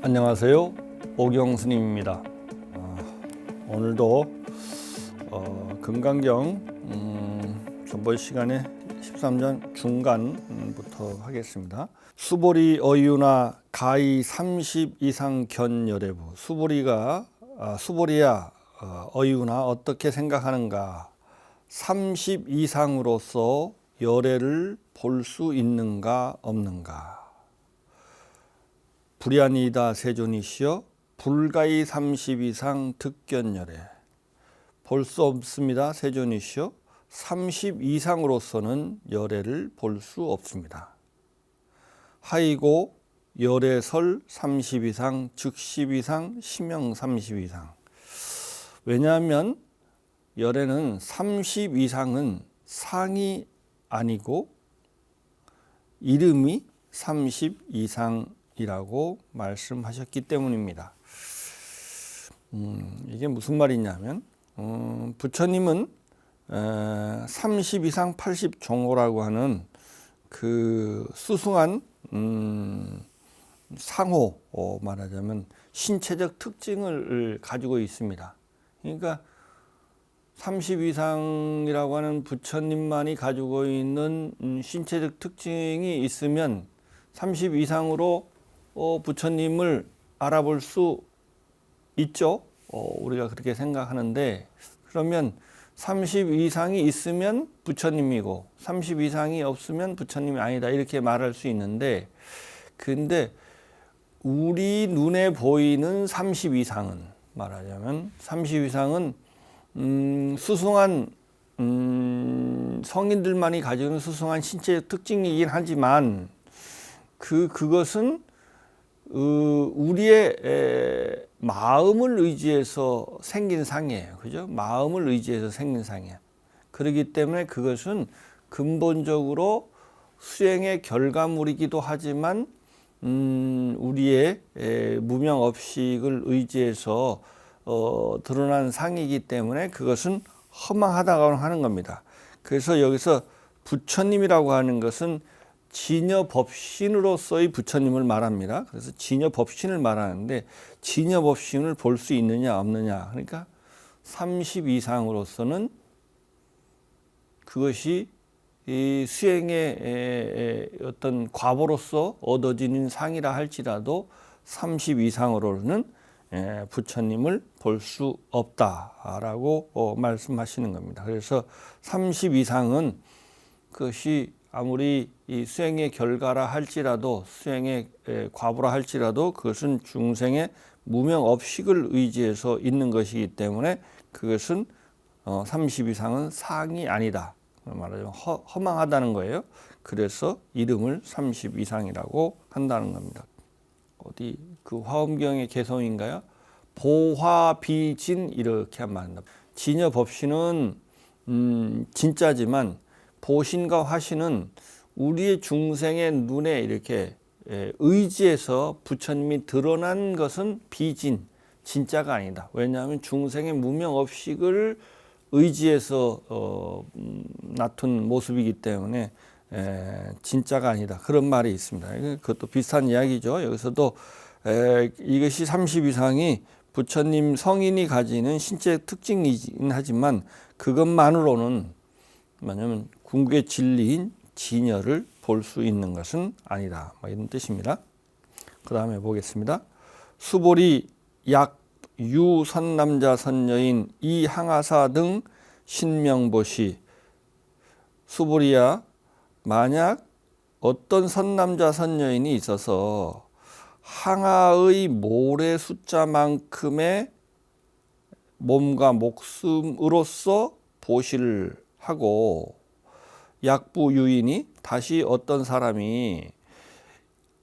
안녕하세요. 오경스님입니다. 오늘도 금강경 전번 시간에 13장 중간부터 하겠습니다. 수보리 어유나 가히 30 이상 견열애부. 수보리야 어유나 어떻게 생각하는가? 30 이상으로서 열애를 볼 수 있는가 없는가? 불야니다 세존이시여 불가히 30 이상 득견열애. 볼 수 없습니다. 세존이시여 30 이상으로서는 열애를 볼 수 없습니다. 하이고 열애설 30 이상 즉 10 이상 심형 30 이상. 왜냐하면 열애는 30 이상은 상이 아니고 이름이 30 이상이라고 말씀하셨기 때문입니다. 이게 무슨 말이냐면 부처님은 30 이상 80 종호라고 하는 그 수승한 상호, 말하자면 신체적 특징을 가지고 있습니다. 그러니까 30 이상이라고 하는 부처님만이 가지고 있는 신체적 특징이 있으면 30 이상으로 부처님을 알아볼 수 있죠. 우리가 그렇게 생각하는데, 그러면 30 이상이 있으면 부처님이고 30 이상이 없으면 부처님이 아니다 이렇게 말할 수 있는데, 근데 우리 눈에 보이는 30 이상은, 말하자면 30 이상은 수승한 성인들만이 가지고 있는 수승한 신체적 특징이긴 하지만 그것은 우리의 마음을 의지해서 생긴 상이에요. 그죠? 마음을 의지해서 생긴 상이에요. 그렇기 때문에 그것은 근본적으로 수행의 결과물이기도 하지만 우리의 무명업식을 의지해서 드러난 상이기 때문에 그것은 허망하다고 하는 겁니다. 그래서 여기서 부처님이라고 하는 것은 진여법신으로서의 부처님을 말합니다. 그래서 진여법신을 말하는데, 진여법신을 볼 수 있느냐 없느냐, 그러니까 30 이상으로서는 그것이 이 수행의 어떤 과보로서 얻어지는 상이라 할지라도 30 이상으로는 부처님을 볼 수 없다라고 말씀하시는 겁니다. 그래서 30 이상은 그것이 아무리 이 수행의 결과라 할지라도, 수행의 과보라 할지라도 그것은 중생의 무명업식을 의지해서 있는 것이기 때문에 그것은 30 이상은 상이 아니다, 말하자면 허망하다는 거예요. 그래서 이름을 30 이상이라고 한다는 겁니다. 어디 그 화엄경의 개성인가요? 보화비진 이렇게 말한다. 진여법신은 진짜지만 보신과 화신은 우리의 중생의 눈에 이렇게 의지해서 부처님이 드러난 것은 비진, 진짜가 아니다. 왜냐하면 중생의 무명업식을 의지해서 나툰 모습이기 때문에 진짜가 아니다, 그런 말이 있습니다. 그것도 비슷한 이야기죠. 여기서도 이것이 30 이상이 부처님 성인이 가지는 신체 특징이긴 하지만 그것만으로는, 뭐냐면 궁극의 진리인 진여를 볼 수 있는 것은 아니다, 이런 뜻입니다. 그 다음에 보겠습니다. 수보리 약 유 선남자 선여인 이항아사 등 신명보시. 수보리야, 만약 어떤 선남자 선여인이 있어서 항아의 모래 숫자만큼의 몸과 목숨으로서 보시를 하고, 약부 유인이, 다시 어떤 사람이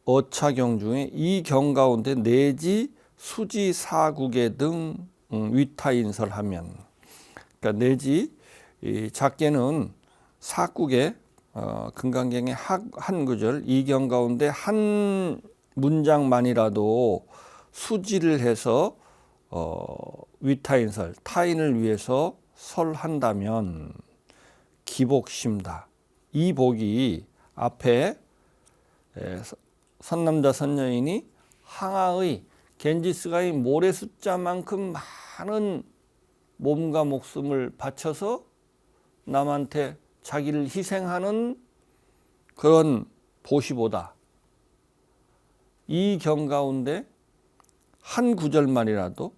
어차경 중에 이 경 가운데 내지 수지 사국에 등 위타인설하면, 그러니까 내지 작게는 사국에 금강경의 한 구절 이 경 가운데 한 문장만이라도 수지를 해서 위타인설, 타인을 위해서 설한다면 기복심다. 이 복이 앞에 선남자 선여인이 항아의 겐지스가 이 모래 숫자만큼 많은 몸과 목숨을 바쳐서 남한테 자기를 희생하는 그런 보시보다 이 경 가운데 한 구절만이라도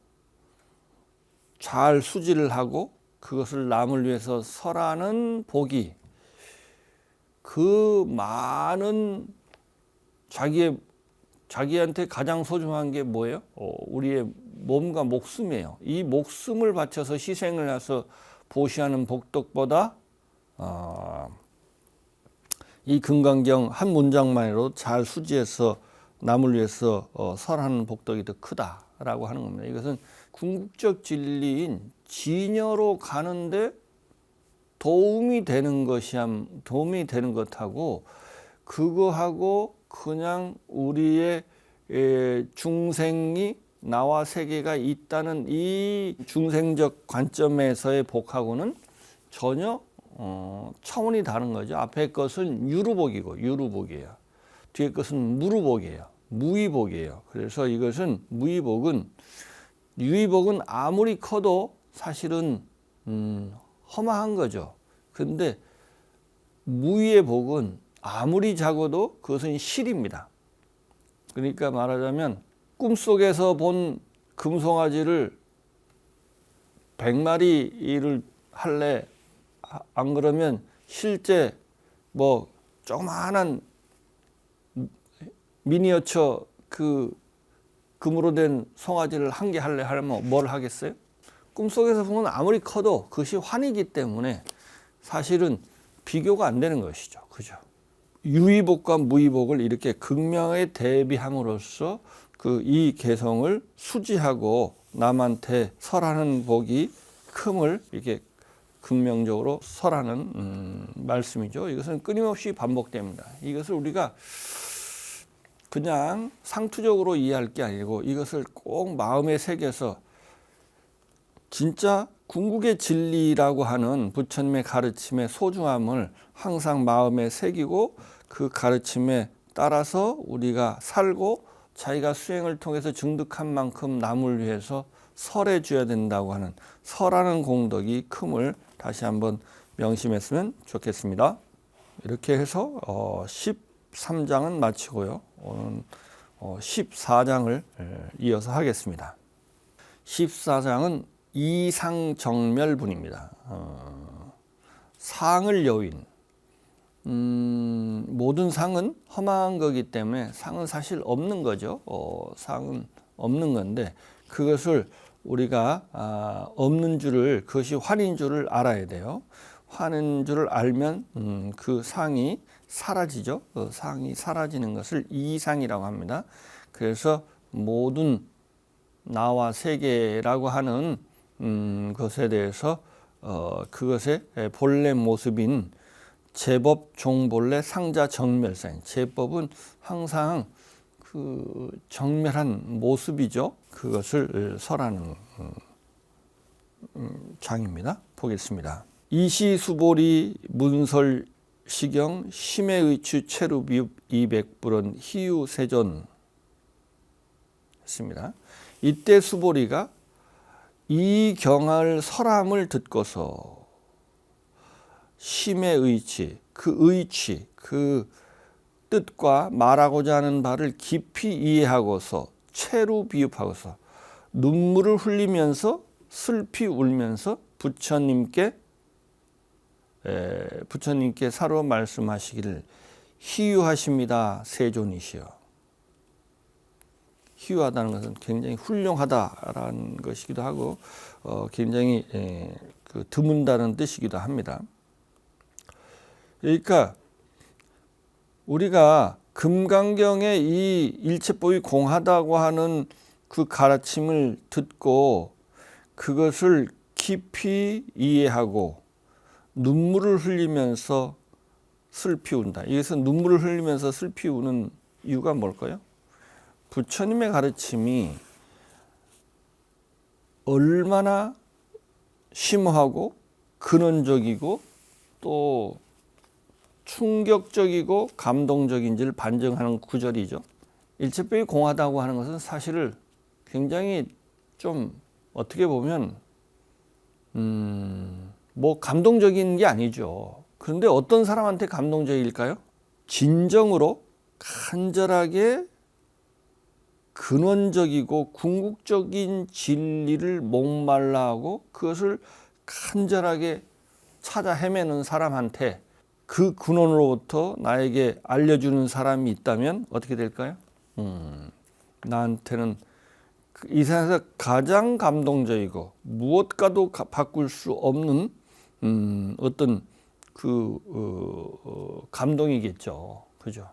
잘 수지를 하고 그것을 남을 위해서 설하는 복이, 그 많은 자기한테 가장 소중한 게 뭐예요? 우리의 몸과 목숨이에요. 이 목숨을 바쳐서 희생을 해서 보시하는 복덕보다 이 금강경 한 문장만으로 잘 수지해서 남을 위해서 설하는 복덕이 더 크다라고 하는 겁니다. 이것은 궁극적 진리인 진여로 가는데 도움이 되는 것하고 그거하고 그냥 우리의 중생이 나와 세계가 있다는 이 중생적 관점에서의 복하고는 전혀 차원이 다른 거죠. 앞에 것은 유루복이에요. 뒤에 것은 무루복이에요. 무위복이에요. 그래서 이것은 유의복은 아무리 커도 사실은 허망한 거죠. 그런데 무위의 복은 아무리 작아도 그것은 실입니다. 그러니까 말하자면 꿈속에서 본 금송아지를 100마리를 할래, 안 그러면 실제 뭐 조그마한 미니어처 그 금으로 된 송아지를 한 개 할래 하면 뭘 하겠어요? 꿈속에서 보면 아무리 커도 그것이 환이기 때문에 사실은 비교가 안 되는 것이죠. 그죠? 유의복과 무의복을 이렇게 극명하게 대비함으로써 그 이 개성을 수지하고 남한테 설하는 복이 큼을 이렇게 극명적으로 설하는 말씀이죠. 이것은 끊임없이 반복됩니다. 이것을 우리가 그냥 상투적으로 이해할 게 아니고 이것을 꼭 마음에 새겨서 진짜 궁극의 진리라고 하는 부처님의 가르침의 소중함을 항상 마음에 새기고 그 가르침에 따라서 우리가 살고 자기가 수행을 통해서 증득한 만큼 남을 위해서 설해 줘야 된다고 하는 설하는 공덕이 큼을 다시 한번 명심했으면 좋겠습니다. 이렇게 해서 13장은 마치고요. 오늘 14장을 이어서 하겠습니다. 14장은 이상정멸분입니다. 상을 여윈. 모든 상은 허망한 거기 때문에 상은 사실 없는 거죠. 상은 없는 건데 그것을 우리가 없는 줄을, 그것이 환인 줄을 알아야 돼요. 환인 줄을 알면 그 상이 사라지죠. 그 상이 사라지는 것을 이상이라고 합니다. 그래서 모든 나와 세계라고 하는 것에 대해서 그것의 본래 모습인 제법 종본래 상자 정멸상. 제법은 항상 그 정멸한 모습이죠. 그것을 설하는 장입니다. 보겠습니다. 이시수보리 문설시경 심해의추 체루비읍 이백불원 희유세존 했습니다. 이때 수보리가 이 경을 설함을 듣고서 심의 의치, 그 뜻과 말하고자 하는 바를 깊이 이해하고서 체루 비읍하고서 눈물을 흘리면서 슬피 울면서 부처님께 사로 말씀하시기를 희유하십니다. 세존이시여. 희유하다는 것은 굉장히 훌륭하다라는 것이기도 하고 굉장히 드문다는 뜻이기도 합니다. 그러니까 우리가 금강경의 이 일체법이 공하다고 하는 그 가르침을 듣고 그것을 깊이 이해하고 눈물을 흘리면서 슬피 운다. 여기서 눈물을 흘리면서 슬피 우는 이유가 뭘까요? 부처님의 가르침이 얼마나 심오하고 근원적이고 또 충격적이고 감동적인지를 반증하는 구절이죠. 일체법이 공하다고 하는 것은 사실을 굉장히 좀 어떻게 보면 뭐 감동적인 게 아니죠. 그런데 어떤 사람한테 감동적일까요? 진정으로 간절하게 근원적이고 궁극적인 진리를 목말라하고 그것을 간절하게 찾아 헤매는 사람한테 그 근원으로부터 나에게 알려주는 사람이 있다면 어떻게 될까요? 나한테는 이 세상에서 가장 감동적이고 무엇과도 바꿀 수 없는 어떤 감동이겠죠. 그죠?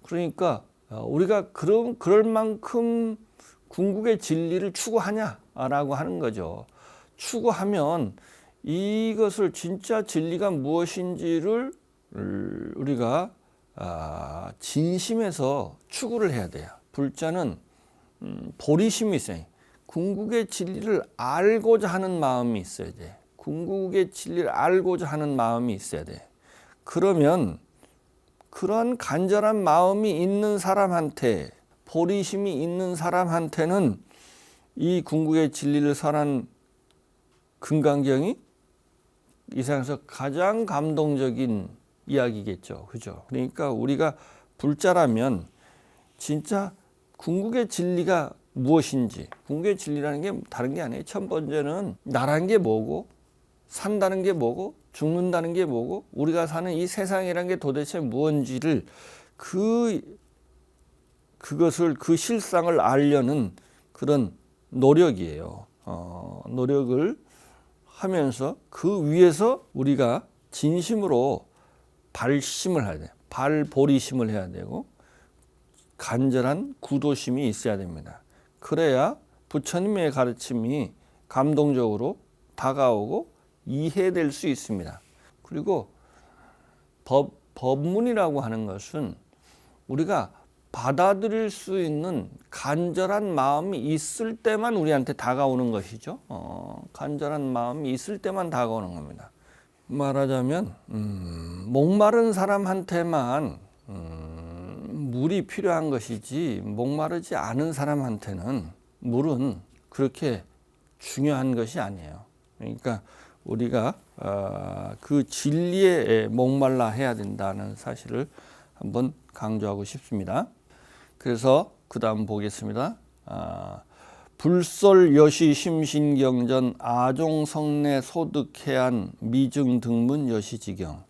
그러니까 우리가 그럴 만큼 궁극의 진리를 추구하냐라고 하는 거죠. 추구하면 이것을 진짜 진리가 무엇인지를 우리가 진심에서 추구를 해야 돼요. 불자는 보리심이 있어요. 궁극의 진리를 알고자 하는 마음이 있어야 돼. 궁극의 진리를 알고자 하는 마음이 있어야 돼. 그러면 그런 간절한 마음이 있는 사람한테, 보리심이 있는 사람한테는 이 궁극의 진리를 설한 금강경이 이 세상에서 가장 감동적인 이야기겠죠. 그죠? 그러니까 우리가 불자라면 진짜 궁극의 진리가 무엇인지, 궁극의 진리라는 게 다른 게 아니에요. 첫 번째는 나라는 게 뭐고, 산다는 게 뭐고, 죽는다는 게 뭐고, 우리가 사는 이 세상이라는 게 도대체 무엇인지를 그것을 그 실상을 알려는 그런 노력이에요. 노력을 하면서 그 위에서 우리가 진심으로 발심을 해야 돼요. 발보리심을 해야 되고 간절한 구도심이 있어야 됩니다. 그래야 부처님의 가르침이 감동적으로 다가오고 이해될 수 있습니다. 그리고 법문이라고 하는 것은 우리가 받아들일 수 있는 간절한 마음이 있을 때만 우리한테 다가오는 것이죠. 간절한 마음이 있을 때만 다가오는 겁니다. 말하자면 목마른 사람한테만 물이 필요한 것이지 목마르지 않은 사람한테는 물은 그렇게 중요한 것이 아니에요. 그러니까 우리가 그 진리에 목말라 해야 된다는 사실을 한번 강조하고 싶습니다. 그래서 그 다음 보겠습니다. 불설 여시 심신경전 아종성내 소득해안 미증등문 여시지경.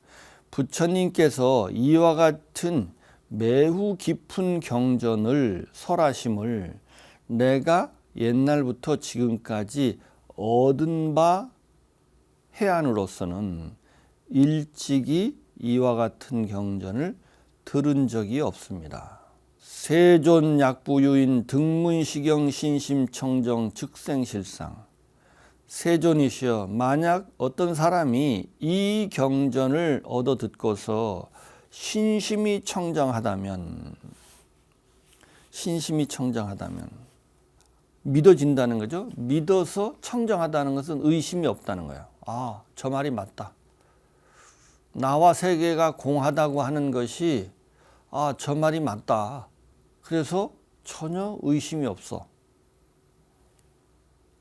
부처님께서 이와 같은 매우 깊은 경전을 설하심을 내가 옛날부터 지금까지 얻은 바 해안으로서는 일찍이 이와 같은 경전을 들은 적이 없습니다. 세존 약부유인 등문시경 신심청정 즉생실상. 세존이시여, 만약 어떤 사람이 이 경전을 얻어 듣고서 신심이 청정하다면 믿어진다는 거죠. 믿어서 청정하다는 것은 의심이 없다는 거예요. 아, 저 말이 맞다. 나와 세계가 공하다고 하는 것이 저 말이 맞다. 그래서 전혀 의심이 없어.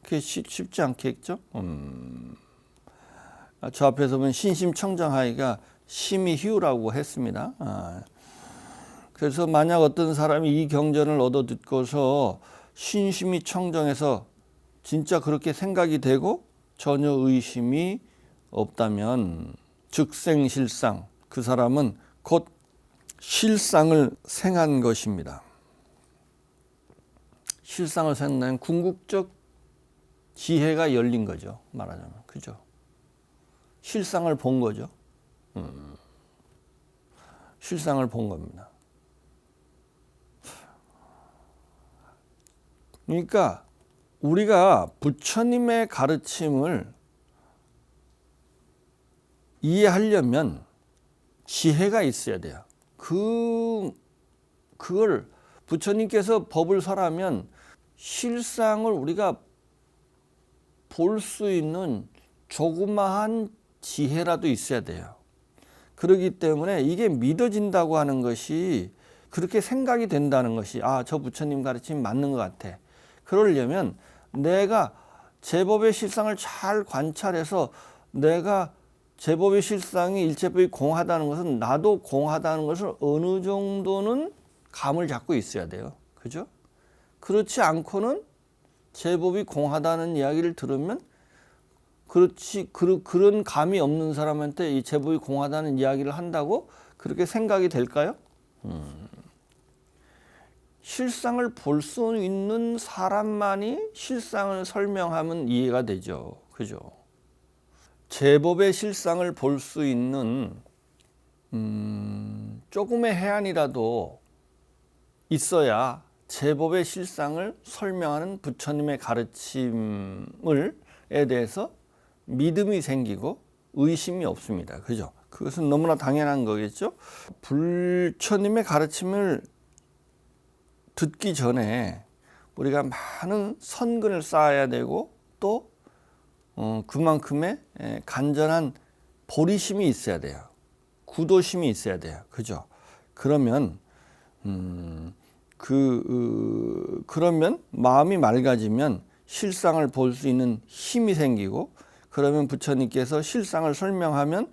그게 쉽지 않겠죠? 저 앞에서 보면 신심청정하기가 심히 희우라고 했습니다. 그래서 만약 어떤 사람이 이 경전을 얻어 듣고서 신심이 청정해서 진짜 그렇게 생각이 되고 전혀 의심이 없다면 즉생실상, 그 사람은 곧 실상을 생한 것입니다. 실상을 생한 궁극적 지혜가 열린 거죠. 말하자면. 그죠? 실상을 본 거죠. 실상을 본 겁니다. 그러니까 우리가 부처님의 가르침을 이해하려면 지혜가 있어야 돼요. 그걸 부처님께서 법을 설하면 실상을 우리가 볼 수 있는 조그마한 지혜라도 있어야 돼요. 그렇기 때문에 이게 믿어진다고 하는 것이, 그렇게 생각이 된다는 것이 저 부처님 가르침이 맞는 것 같아. 그러려면 내가 제법의 실상을 잘 관찰해서 내가 제법의 실상이 일체법이 공하다는 것은 나도 공하다는 것을 어느 정도는 감을 잡고 있어야 돼요. 그죠? 그렇지 않고는 제법이 공하다는 이야기를 들으면 그런 감이 없는 사람한테 이 제법이 공하다는 이야기를 한다고 그렇게 생각이 될까요? 실상을 볼 수 있는 사람만이 실상을 설명하면 이해가 되죠. 그죠? 제법의 실상을 볼 수 있는 조금의 해안이라도 있어야 제법의 실상을 설명하는 부처님의 가르침에 대해서 믿음이 생기고 의심이 없습니다. 그죠? 그것은 너무나 당연한 거겠죠? 부처님의 가르침을 듣기 전에 우리가 많은 선근을 쌓아야 되고 또 그만큼의 간절한 보리심이 있어야 돼요. 구도심이 있어야 돼요. 그죠? 그러면 그러면 마음이 맑아지면 실상을 볼 수 있는 힘이 생기고 그러면 부처님께서 실상을 설명하면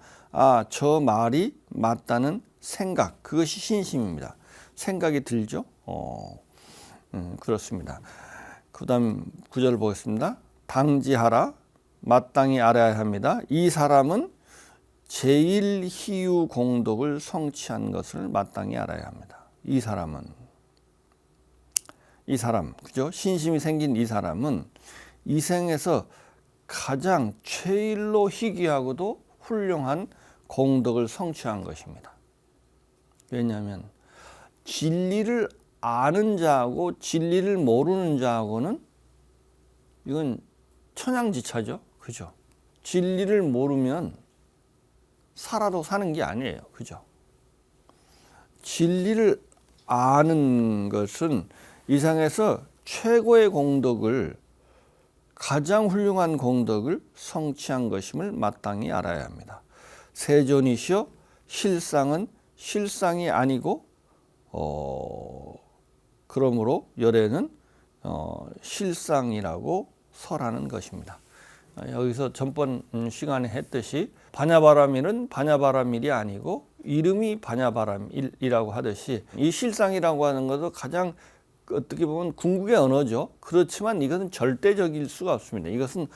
저 말이 맞다는 생각, 그것이 신심입니다. 생각이 들죠? 그렇습니다. 그 다음 구절을 보겠습니다. 당지하라, 마땅히 알아야 합니다. 이 사람은 제1희유 공덕을 성취한 것을 마땅히 알아야 합니다. 이 사람, 그죠? 신심이 생긴 이 사람은 이 생에서 가장 최일로 희귀하고도 훌륭한 공덕을 성취한 것입니다. 왜냐하면 진리를 아는 자하고 진리를 모르는 자하고는 이건 천양지차죠. 그죠? 진리를 모르면 살아도 사는 게 아니에요. 그죠? 진리를 아는 것은 이 상에서 최고의 공덕을, 가장 훌륭한 공덕을 성취한 것임을 마땅히 알아야 합니다. 세존이시여 실상은 실상이 아니고 그러므로 열애는 실상이라고 설하는 것입니다. 여기서 전번 시간에 했듯이 반야바라밀은 반야바라밀이 아니고 이름이 반야바라밀이라고 하듯이 이 실상이라고 하는 것도 가장 어떻게 보면 궁극의 언어죠. 그렇지만 이것은 절대적일 수가 없습니다. 이것은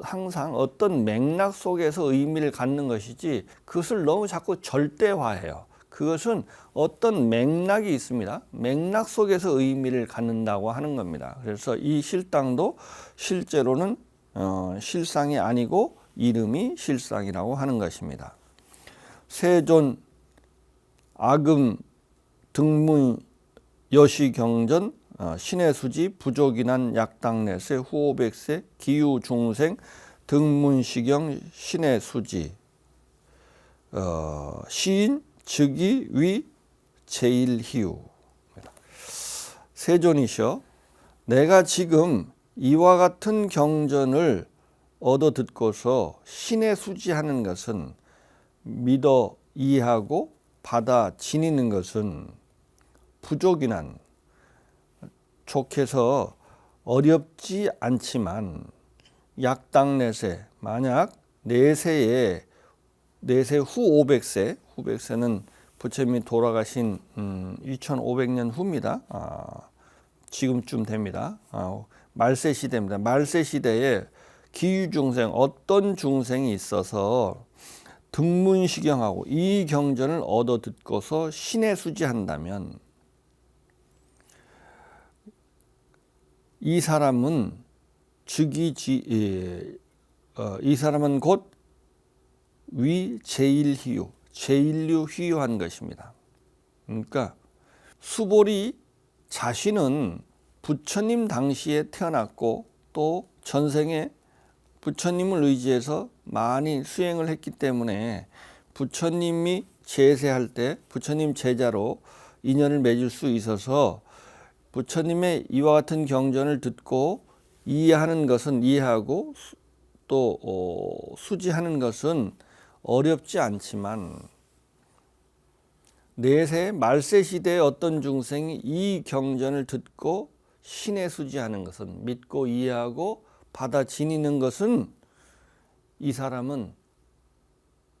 항상 어떤 맥락 속에서 의미를 갖는 것이지 그것을 너무 자꾸 절대화해요. 그것은 어떤 맥락이 있습니다. 맥락 속에서 의미를 갖는다고 하는 겁니다. 그래서 이 실당도 실제로는 실상이 아니고 이름이 실상이라고 하는 것입니다. 세존, 아금, 등문, 여시경전, 신해수지, 부족인한 약당내세, 후오백세, 기유중생, 등문시경, 신해수지, 시인, 즉위, 위, 제일희유. 세존이셔, 내가 지금 이와 같은 경전을 얻어 듣고서 신해수지하는 것은 믿어 이해하고 받아 지니는 것은 부족이난 족해서 어렵지 않지만 약당내세, 만약 내세 후 500세, 후백세는 부처님이 돌아가신 2500년 후입니다. 지금쯤 됩니다. 말세 시대입니다. 말세 시대에 기유중생, 어떤 중생이 있어서 등문시경하고 이 경전을 얻어 듣고서 신해수지한다면 이 사람은 이 사람은 곧 위 제일희유, 제일류 희유한 것입니다. 그러니까 수보리 자신은 부처님 당시에 태어났고 또 전생에 부처님을 의지해서 많이 수행을 했기 때문에 부처님이 제세할 때 부처님 제자로 인연을 맺을 수 있어서 부처님의 이와 같은 경전을 듣고 이해하는 것은 이해하고 또 수지하는 것은 어렵지 않지만 내세 말세 시대의 어떤 중생이 이 경전을 듣고 신의 수지하는 것은, 믿고 이해하고 받아 지니는 것은 이 사람은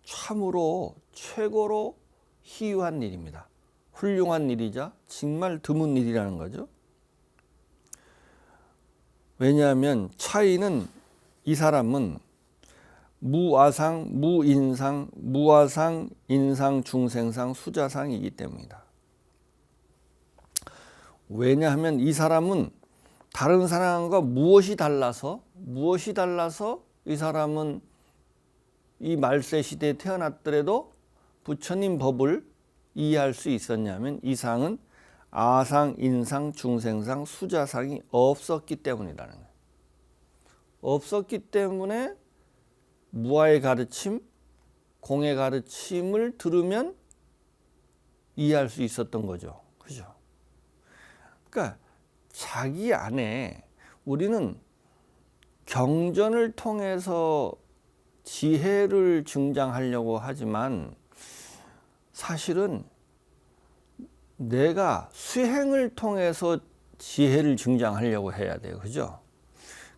참으로 최고로 희유한 일입니다. 훌륭한 일이자 정말 드문 일이라는 거죠. 왜냐하면 차이는, 이 사람은 무아상, 무인상, 무아상, 인상, 중생상, 수자상이기 때문이다. 왜냐하면 이 사람은 다른 사람과 무엇이 달라서 이 사람은 이 말세 시대에 태어났더라도 부처님 법을 이해할 수 있었냐면, 이 상은 아상, 인상, 중생상, 수자상이 없었기 때문이라는 거예요. 없었기 때문에 무아의 가르침, 공의 가르침을 들으면 이해할 수 있었던 거죠. 그죠? 그러니까 자기 안에, 우리는 경전을 통해서 지혜를 증장하려고 하지만 사실은 내가 수행을 통해서 지혜를 증장하려고 해야 돼요. 그죠?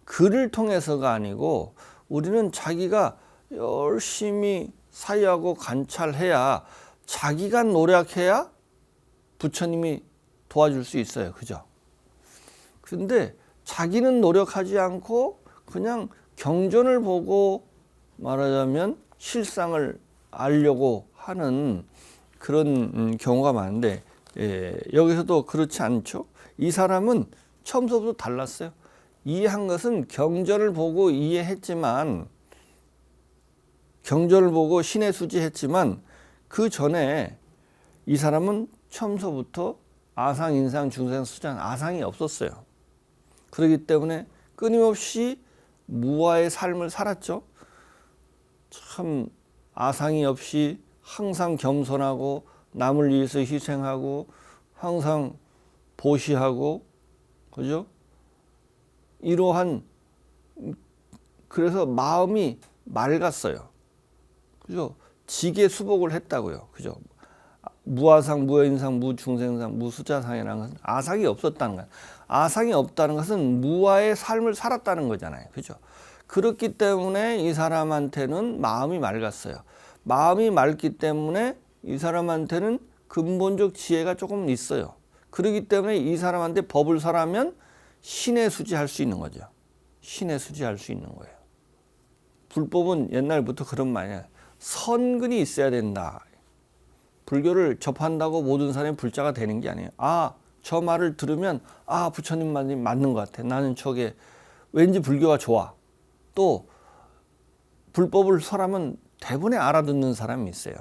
글을 통해서가 아니고 우리는 자기가 열심히 사유하고 관찰해야, 자기가 노력해야 부처님이 도와줄 수 있어요. 그죠? 근데 자기는 노력하지 않고 그냥 경전을 보고 말하자면 실상을 알려고 하는 그런 경우가 많은데, 여기서도 그렇지 않죠. 이 사람은 처음부터 달랐어요. 이해한 것은 경전을 보고 이해했지만, 경전을 보고 신의 수지했지만, 그 전에 이 사람은 처음부터 아상, 인상, 중생, 수장, 아상이 없었어요. 그렇기 때문에 끊임없이 무아의 삶을 살았죠. 참 아상이 없이 항상 겸손하고 남을 위해서 희생하고 항상 보시하고, 그죠? 이러한, 그래서 마음이 맑았어요. 그죠? 지게 수복을 했다고요. 그죠? 무아상, 무여인상, 무중생상, 무수자상이라는 것은 아상이 없었다는 거예요. 아상이 없다는 것은 무아의 삶을 살았다는 거잖아요. 그죠? 그렇기 때문에 이 사람한테는 마음이 맑았어요. 마음이 맑기 때문에 이 사람한테는 근본적 지혜가 조금 있어요. 그렇기 때문에 이 사람한테 법을 설하면 신의 수지할 수 있는 거죠. 신의 수지할 수 있는 거예요. 불법은 옛날부터 그런 말이에요. 선근이 있어야 된다. 불교를 접한다고 모든 사람이 불자가 되는 게 아니에요. 아, 저 말을 들으면 부처님 말이 맞는 것 같아. 나는 저게 왠지 불교가 좋아. 또 불법을 설하면 대부분에 알아듣는 사람이 있어요.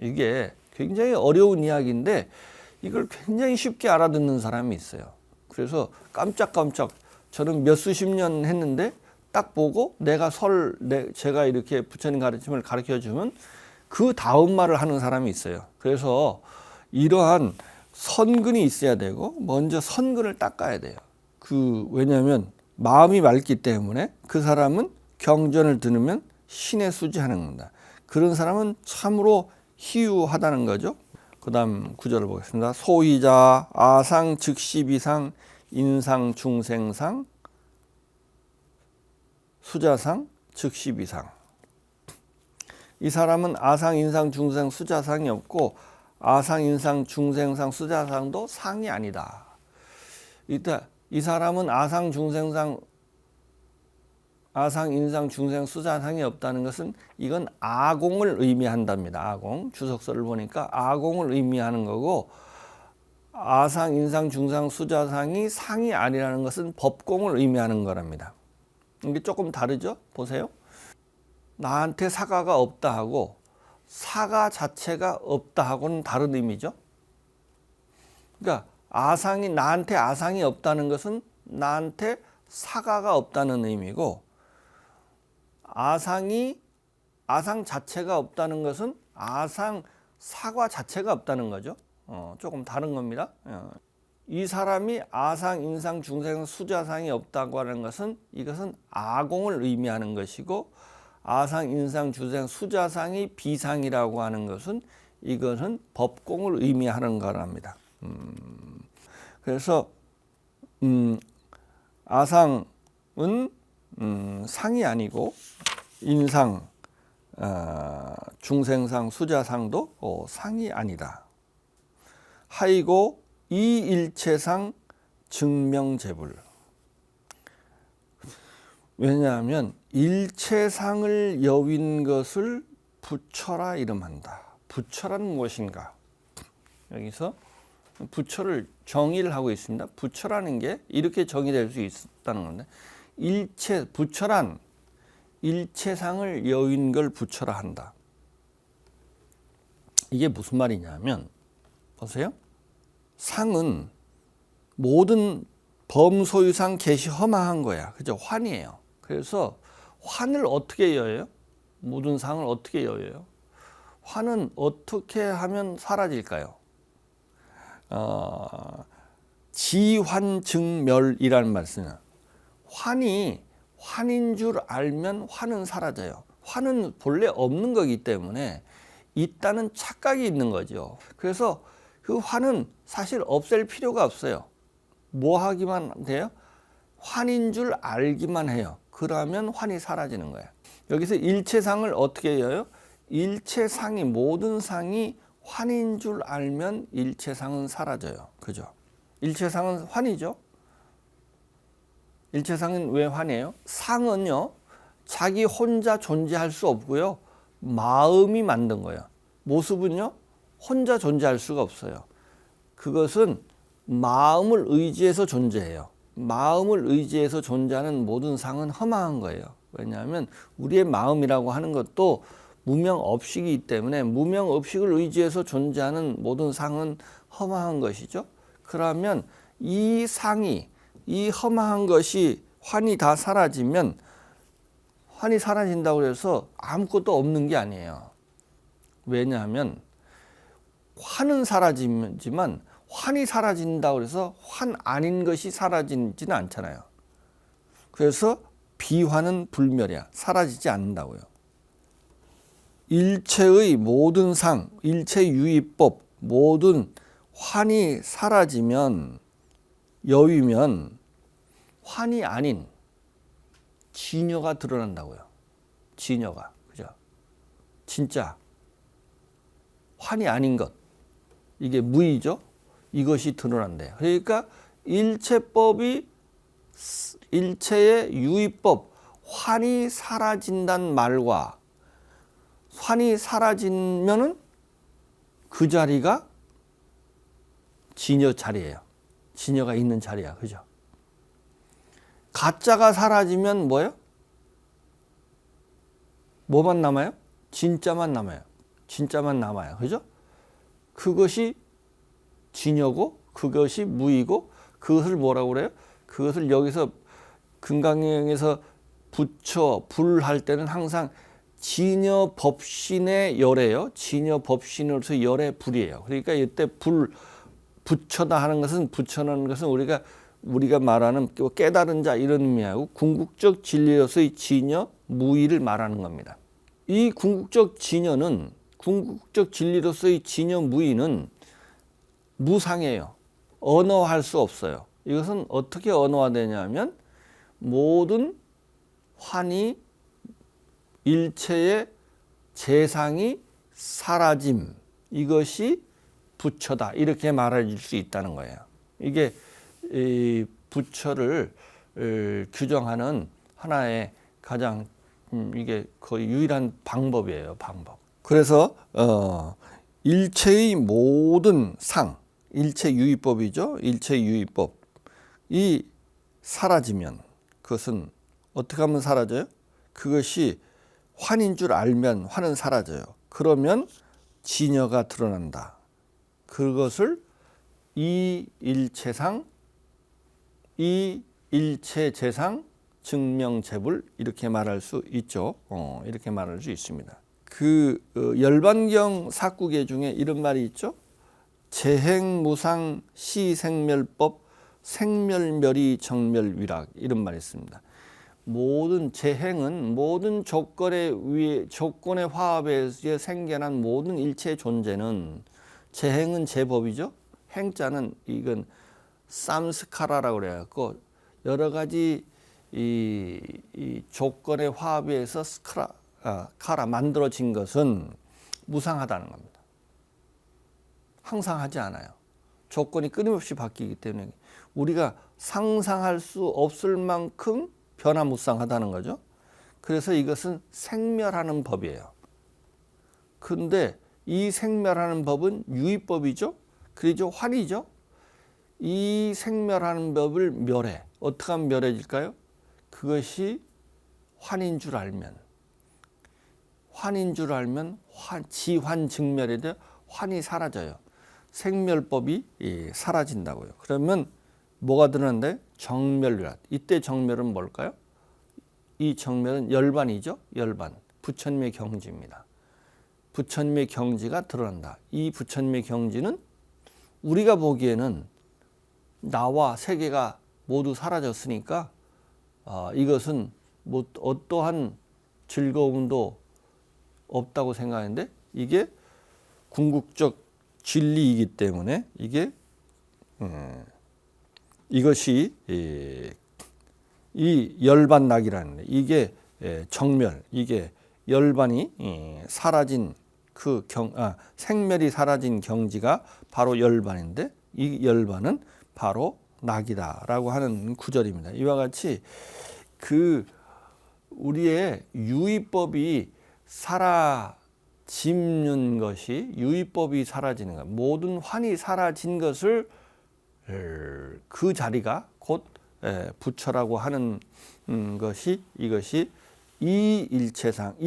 이게 굉장히 어려운 이야기인데 이걸 굉장히 쉽게 알아듣는 사람이 있어요. 그래서 깜짝깜짝, 저는 몇 수십 년 했는데 딱 보고 제가 이렇게 부처님 가르침을 가르쳐 주면 그 다음 말을 하는 사람이 있어요. 그래서 이러한 선근이 있어야 되고 먼저 선근을 닦아야 돼요. 왜냐하면 마음이 맑기 때문에 그 사람은 경전을 들으면 신의 수지하는 겁니다. 그런 사람은 참으로 희유하다는 거죠. 그 다음 구절을 보겠습니다. 소희자 아상 즉시비상 인상 중생상 수자상 즉시비상. 이 사람은 아상, 인상, 중생, 수자상이 없고 아상, 인상, 중생상, 수자상도 상이 아니다. 이때 이 사람은 아상, 인상, 중생, 수자상이 없다는 것은 이건 아공을 의미한답니다. 아공. 주석서를 보니까 아공을 의미하는 거고, 아상, 인상, 중상, 수자상이 상이 아니라는 것은 법공을 의미하는 거랍니다. 이게 조금 다르죠? 보세요. 나한테 사가가 없다 하고 사가 자체가 없다 하고는 다른 의미죠. 그러니까 나한테 아상이 없다는 것은 나한테 사가가 없다는 의미고, 아상 자체가 없다는 것은 사과 자체가 없다는 거죠. 조금 다른 겁니다. 이 사람이 아상, 인상, 중생, 수자상이 없다고 하는 것은 이것은 아공을 의미하는 것이고, 아상, 인상, 중생, 수자상이 비상이라고 하는 것은 이것은 법공을 의미하는 거랍니다. 그래서 아상은 상이 아니고 인상, 중생상, 수자상도 상이 아니다. 하이고 이일체상 증명재불. 왜냐하면 일체상을 여윈 것을 부처라 이름한다. 부처란 무엇인가? 여기서 부처를 정의를 하고 있습니다. 부처라는 게 이렇게 정의될 수 있다는 건데, 부처란 일체상을 여윈 걸 부처라 한다. 이게 무슨 말이냐면, 보세요. 상은 모든 범소유상 개시 허망한 거야. 그죠? 환이에요. 그래서 환을 어떻게 여요? 모든 상을 어떻게 여요? 환은 어떻게 하면 사라질까요? 지환증멸이라는 말씀은 환이 환인 줄 알면 환은 사라져요. 환은 본래 없는 거기 때문에 있다는 착각이 있는 거죠. 그래서 그 환은 사실 없앨 필요가 없어요. 뭐 하기만 돼요? 환인 줄 알기만 해요. 그러면 환이 사라지는 거예요. 여기서 일체상을 어떻게 해요? 일체상이, 모든 상이 환인 줄 알면 일체상은 사라져요. 그죠? 일체상은 환이죠. 일체상은 왜 환이에요? 상은요, 자기 혼자 존재할 수 없고요, 마음이 만든 거예요. 모습은요, 혼자 존재할 수가 없어요. 그것은 마음을 의지해서 존재해요. 마음을 의지해서 존재하는 모든 상은 허망한 거예요. 왜냐하면 우리의 마음이라고 하는 것도 무명업식이기 때문에 무명업식을 의지해서 존재하는 모든 상은 허망한 것이죠. 그러면 이 상이, 이 허망한 것이 환이 다 사라지면, 환이 사라진다고 해서 아무것도 없는 게 아니에요. 왜냐하면 환은 사라지지만 환이 사라진다고 해서 환 아닌 것이 사라지지는 않잖아요. 그래서 비환은 불멸이야. 사라지지 않는다고요. 일체의 모든 상, 일체유의법, 모든 환이 사라지면, 여위면 환이 아닌 진여가 드러난다고요. 진여가. 그죠? 진짜 환이 아닌 것. 이게 무의죠? 이것이 드러난대요. 그러니까 일체법이, 일체의 유의법, 환이 사라진다는 말과 환이 사라지면은 그 자리가 진여 자리예요. 진여가 있는 자리야. 그죠? 가짜가 사라지면 뭐예요? 뭐만 남아요? 진짜만 남아요. 진짜만 남아요. 그죠? 그것이 진여고, 그것이 무이고, 그것을 뭐라고 그래요? 그것을 여기서 금강경에서 부처, 불 할 때는 항상 진여 법신의 열애요. 진여 법신으로서 열애 불이에요. 그러니까 이때 불, 부처다 하는 것은, 부처라는 것은 우리가 말하는 깨달은 자 이런 의미하고, 궁극적 진리로서의 진여, 무의를 말하는 겁니다. 이 궁극적 진여는, 궁극적 진리로서의 진여 무의는 무상이에요. 언어할 수 없어요. 이것은 어떻게 언어화되냐면, 모든 환이, 일체의 재상이 사라짐, 이것이 부처다, 이렇게 말할 수 있다는 거예요. 이게 이 부처를 규정하는 하나의 가장 이게 거의 유일한 방법이에요. 방법. 그래서 일체의 모든 상, 일체유의법이죠. 일체유의법이 사라지면, 그것은 어떻게 하면 사라져요? 그것이 환인 줄 알면 환은 사라져요. 그러면 진여가 드러난다. 그것을 이 일체상, 이 일체재상 증명재불, 이렇게 말할 수 있죠. 이렇게 말할 수 있습니다. 그 열반경 사구계 중에 이런 말이 있죠. 재행무상 시생멸법 생멸멸이 정멸위락, 이런 말이 있습니다. 모든 재행은 모든 조건의 화합에 생겨난 모든 일체 존재는, 재행은 제법이죠. 행자는 이건 쌈스카라라고 그래갖고 여러 가지 이 조건의 화합에 의해서 카라 만들어진 것은 무상하다는 겁니다. 항상 하지 않아요. 조건이 끊임없이 바뀌기 때문에 우리가 상상할 수 없을 만큼 변화무쌍하다는 거죠. 그래서 이것은 생멸하는 법이에요. 근데 이 생멸하는 법은 유의법이죠. 그리고 환이죠. 이 생멸하는 법을 멸해. 어떻게 하면 멸해질까요? 그것이 환인 줄 알면. 환인 줄 알면 지환증멸이 돼 환이 사라져요. 생멸법이 사라진다고요. 그러면 뭐가 드러난다요? 정멸이라. 이때 정멸은 뭘까요? 이 정멸은 열반이죠. 열반. 부처님의 경지입니다. 부처님의 경지가 드러난다. 이 부처님의 경지는 우리가 보기에는 나와 세계가 모두 사라졌으니까 이것은 뭐 어떠한 즐거움도 없다고 생각하는데 이게 궁극적 진리이기 때문에 이것이 이 열반낙이라는 이게 정멸, 이게 열반이 사라진 생멸이 사라진 경지가 바로 열반인데 이 열반은 바로 낙이다라고 하는 구절입니다. 이와 같이 우리의 유의법이 사라지는 것이 유의법이 사라지는 것, 모든 환이 사라진 것을 그 자리가 곧 부처라고 하는 것이 이것이 이일체자상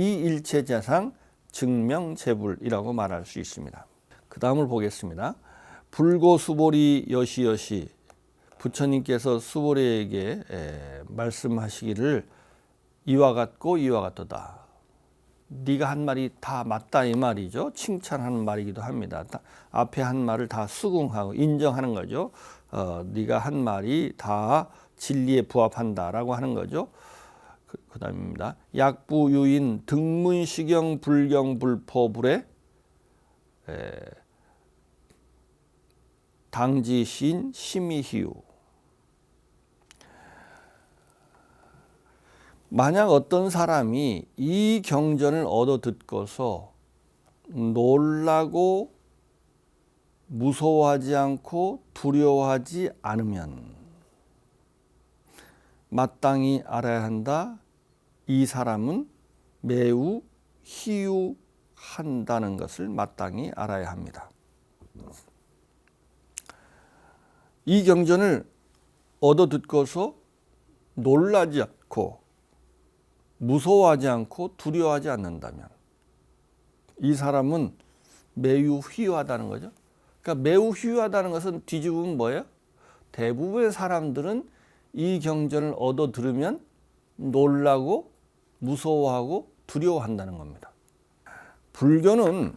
증명재불이라고 말할 수 있습니다. 그 다음을 보겠습니다. 불고수보리 여시여시 부처님께서 수보리에게 말씀하시기를 이와 같고 이와 같도다. 네가 한 말이 다 맞다 이 말이죠. 칭찬하는 말이기도 합니다. 앞에 한 말을 다 수긍하고 인정하는 거죠. 네가 한 말이 다 진리에 부합한다라고 하는 거죠. 그 다음입니다. 약부유인 등문시경 불경불포불에 당지신 심의희유. 만약 어떤 사람이 이 경전을 얻어 듣고서 놀라고 무서워하지 않고 두려워하지 않으면 마땅히 알아야 한다. 이 사람은 매우 희유한다는 것을 마땅히 알아야 합니다. 이 경전을 얻어 듣고서 놀라지 않고 무서워하지 않고 두려워하지 않는다면 이 사람은 매우 희유하다는 거죠. 그러니까 매우 희유하다는 것은 뒤집으면 뭐예요? 대부분의 사람들은 이 경전을 얻어 들으면 놀라고 무서워하고 두려워한다는 겁니다. 불교는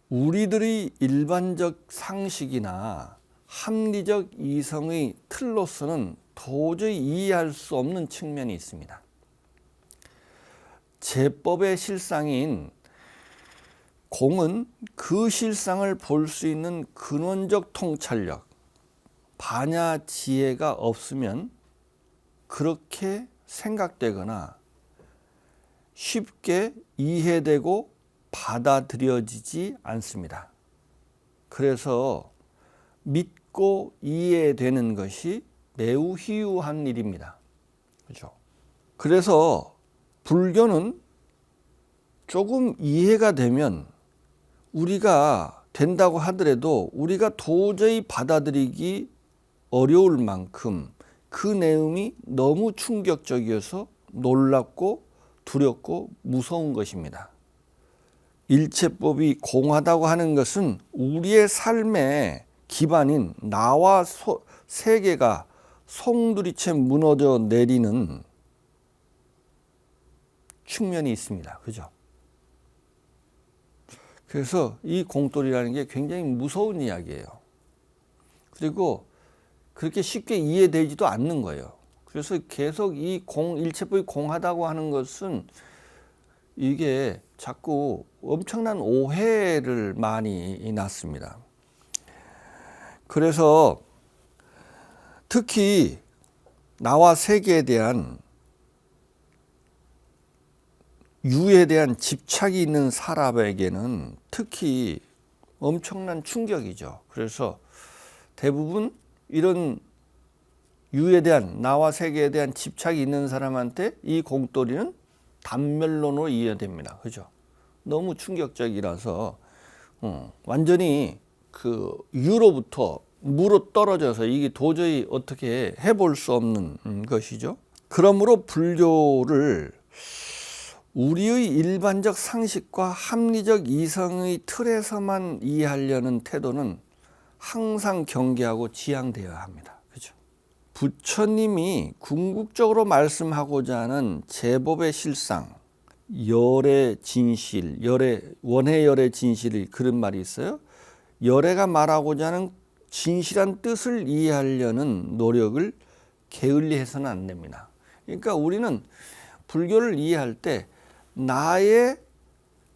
우리들의 일반적 상식이나 합리적 이성의 틀로서는 도저히 이해할 수 없는 측면이 있습니다. 제법의 실상인 공은 그 실상을 볼 수 있는 근원적 통찰력, 반야 지혜가 없으면 그렇게 생각되거나 쉽게 이해되고 받아들여지지 않습니다. 그래서 믿고 이해되는 것이 매우 희유한 일입니다. 그렇죠? 그래서 불교는 조금 이해가 되면 우리가 된다고 하더라도 우리가 도저히 받아들이기 어려울 만큼 그 내용이 너무 충격적이어서 놀랍고 두렵고 무서운 것입니다. 일체법이 공하다고 하는 것은 우리의 삶의 기반인 나와 세계가 송두리째 무너져 내리는 측면이 있습니다. 그죠? 그래서 이 공돌이라는 게 굉장히 무서운 이야기예요. 그리고 그렇게 쉽게 이해되지도 않는 거예요. 그래서 계속 이 일체법이 공하다고 하는 것은 이게 자꾸 엄청난 오해를 많이 낳습니다. 그래서 특히 나와 세계에 대한 유에 대한 집착이 있는 사람에게는 특히 엄청난 충격이죠. 그래서 대부분 이런 유에 대한, 나와 세계에 대한 집착이 있는 사람한테 이 공돌이는 단멸론으로 이해됩니다. 그죠? 너무 충격적이라서 완전히 그 유로부터 무로 떨어져서 이게 도저히 어떻게 해볼 수 없는 것이죠. 그러므로 불교를 우리의 일반적 상식과 합리적 이성의 틀에서만 이해하려는 태도는 항상 경계하고 지양되어야 합니다. 그죠? 부처님이 궁극적으로 말씀하고자 하는 제법의 실상, 열의 진실, 원해열의 진실이 그런 말이 있어요. 열애가 말하고자 하는 진실한 뜻을 이해하려는 노력을 게을리해서는 안 됩니다. 그러니까 우리는 불교를 이해할 때 나의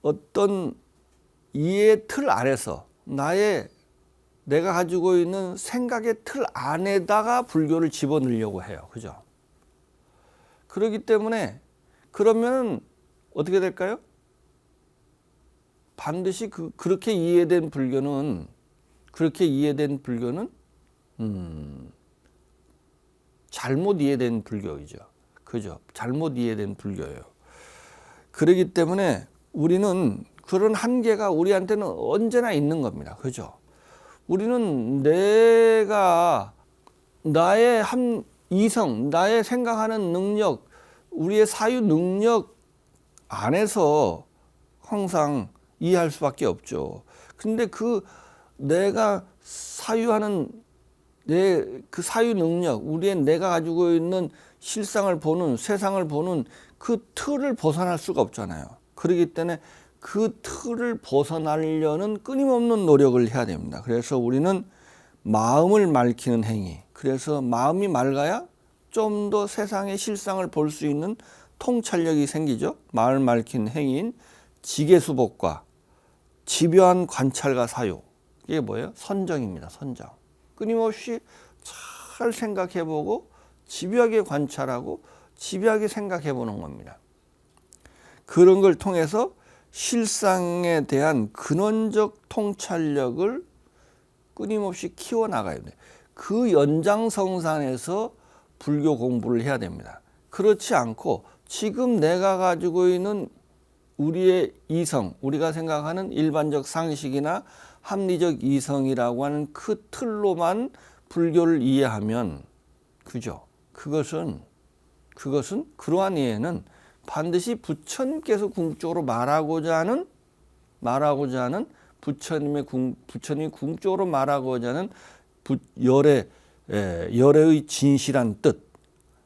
어떤 이해의 틀 안에서 내가 가지고 있는 생각의 틀 안에다가 불교를 집어넣으려고 해요. 그죠? 그렇기 때문에 그러면 어떻게 될까요? 반드시 그렇게 이해된 불교는 잘못 이해된 불교이죠. 그죠? 잘못 이해된 불교예요. 그렇기 때문에 우리는 그런 한계가 우리한테는 언제나 있는 겁니다. 그죠? 우리는 나의 이성, 나의 생각하는 능력, 우리의 사유 능력 안에서 항상 이해할 수밖에 없죠. 근데 내가 사유하는 그 사유 능력, 내가 가지고 있는 실상을 보는, 세상을 보는 그 틀을 벗어날 수가 없잖아요. 그렇기 때문에 그 틀을 벗어나려는 끊임없는 노력을 해야 됩니다. 그래서 우리는 마음을 맑히는 행위, 그래서 마음이 맑아야 좀 더 세상의 실상을 볼 수 있는 통찰력이 생기죠. 마음을 맑히는 행위인 지계수복과 집요한 관찰과 사유, 이게 뭐예요? 선정입니다. 선정. 끊임없이 잘 생각해보고 집요하게 관찰하고 집요하게 생각해보는 겁니다. 그런 걸 통해서 실상에 대한 근원적 통찰력을 끊임없이 키워나가야 돼요. 그 연장성산에서 불교 공부를 해야 됩니다. 그렇지 않고 지금 내가 가지고 있는 우리의 이성, 우리가 생각하는 일반적 상식이나 합리적 이성이라고 하는 그 틀로만 불교를 이해하면, 그죠? 그것은 그러한 이해는 반드시 부처님께서 궁극적으로 말하고자 하는 부처님이 궁극적으로 말하고자 하는 열애의 진실한 뜻,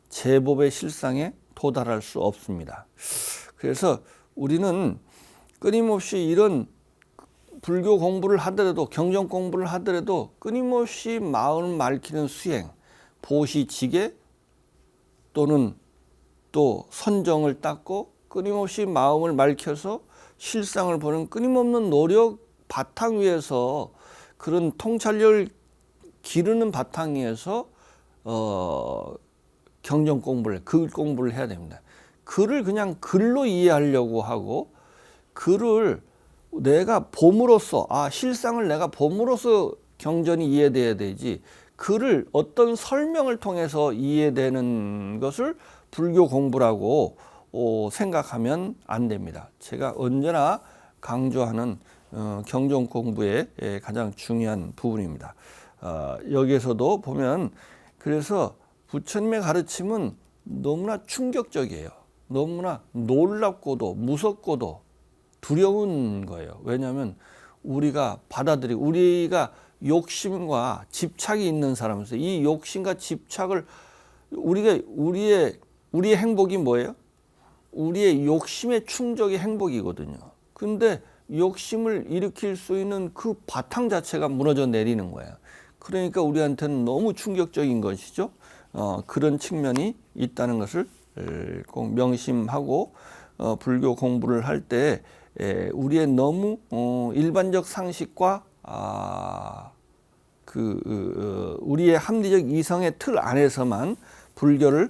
제법의 실상에 도달할 수 없습니다. 그래서 우리는 끊임없이 이런 불교 공부를 하더라도, 경전 공부를 하더라도 끊임없이 마음을 맑히는 수행, 보시지계 또는 또 선정을 닦고 끊임없이 마음을 맑혀서 실상을 보는 끊임없는 노력 바탕 위에서, 그런 통찰력을 기르는 바탕 위에서 경전 공부를, 글 공부를 해야 됩니다. 글을 그냥 글로 이해하려고 하고, 글을 내가 봄으로써, 실상을 내가 봄으로써 경전이 이해돼야 되지, 글을 어떤 설명을 통해서 이해되는 것을 불교 공부라고 생각하면 안 됩니다. 제가 언제나 강조하는 경전 공부의 가장 중요한 부분입니다. 여기에서도 보면, 그래서 부처님의 가르침은 너무나 충격적이에요. 너무나 놀랍고도 무섭고도 두려운 거예요. 왜냐하면 우리가 우리가 욕심과 집착이 있는 사람으로서 이 욕심과 집착을, 우리의 행복이 뭐예요? 우리의 욕심의 충족이 행복이거든요. 근데 욕심을 일으킬 수 있는 그 바탕 자체가 무너져 내리는 거예요. 그러니까 우리한테는 너무 충격적인 것이죠. 그런 측면이 있다는 것을 꼭 명심하고 불교 공부를 할 때 우리의 너무 일반적 상식과 우리의 합리적 이성의 틀 안에서만 불교를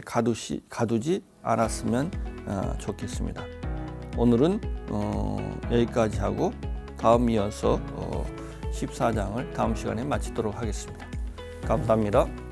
가두지 않았으면 좋겠습니다. 오늘은 여기까지 하고 다음 이어서 14장을 다음 시간에 마치도록 하겠습니다. 감사합니다.